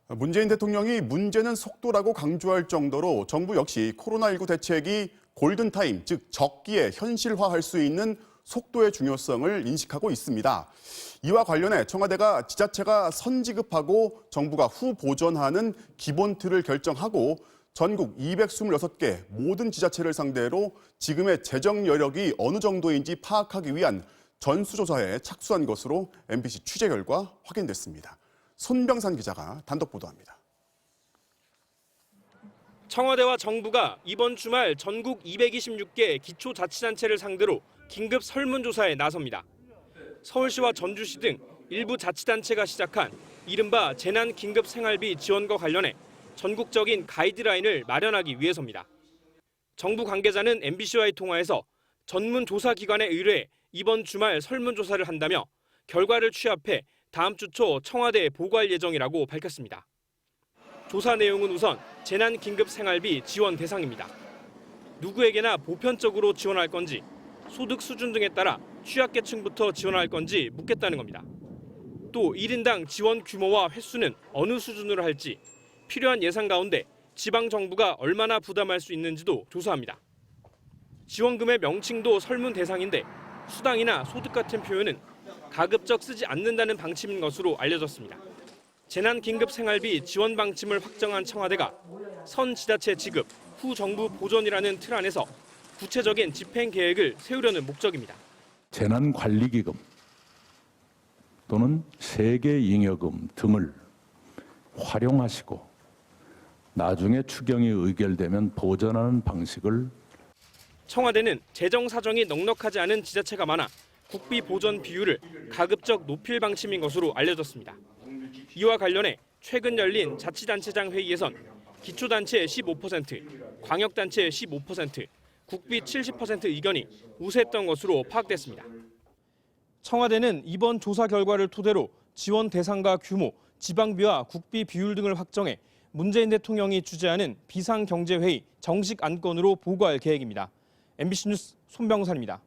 문재인 대통령이 문제는 속도라고 강조할 정도로 정부 역시 코로나19 대책이 골든타임, 즉 적기에 현실화할 수 있는 속도의 중요성을 인식하고 있습니다. 이와 관련해 청와대가 지자체가 선지급하고 정부가 후보전하는 기본 틀을 결정하고 전국 226개 모든 지자체를 상대로 지금의 재정 여력이 어느 정도인지 파악하기 위한 전수조사에 착수한 것으로 MBC 취재 결과 확인됐습니다. 손병산 기자가 단독 보도합니다. 청와대와 정부가 이번 주말 전국 226개 기초자치단체를 상대로 긴급 설문조사에 나섭니다. 서울시와 전주시 등 일부 자치단체가 시작한 이른바 재난긴급생활비 지원과 관련해 전국적인 가이드라인을 마련하기 위해서입니다. 정부 관계자는 MBC와의 통화에서 전문조사기관에 의뢰해 이번 주말 설문조사를 한다며 결과를 취합해 다음 주 초 청와대에 보고할 예정이라고 밝혔습니다. 조사 내용은 우선 재난긴급생활비 지원 대상입니다. 누구에게나 보편적으로 지원할 건지, 소득 수준 등에 따라 취약계층부터 지원할 건지 묻겠다는 겁니다. 또 1인당 지원 규모와 횟수는 어느 수준으로 할지, 필요한 예산 가운데 지방정부가 얼마나 부담할 수 있는지도 조사합니다. 지원금의 명칭도 설문 대상인데 수당이나 소득 같은 표현은 가급적 쓰지 않는다는 방침인 것으로 알려졌습니다. 재난긴급생활비 지원 방침을 확정한 청와대가 선 지자체 지급, 후 정부 보전이라는 틀 안에서 구체적인 집행 계획을 세우려는 목적입니다. 재난관리기금 또는 세계잉여금 등을 활용하시고 나중에 추경이 의결되면 보전하는 방식을 청와대는 재정 사정이 넉넉하지 않은 지자체가 많아 국비 보전 비율을 가급적 높일 방침인 것으로 알려졌습니다. 이와 관련해 최근 열린 자치단체장 회의에선 기초단체 15%, 광역단체 15%, 국비 70% 의견이 우세했던 것으로 파악됐습니다. 청와대는 이번 조사 결과를 토대로 지원 대상과 규모, 지방비와 국비 비율 등을 확정해 문재인 대통령이 주재하는 비상경제회의 정식 안건으로 보고할 계획입니다. MBC 뉴스 손병산입니다.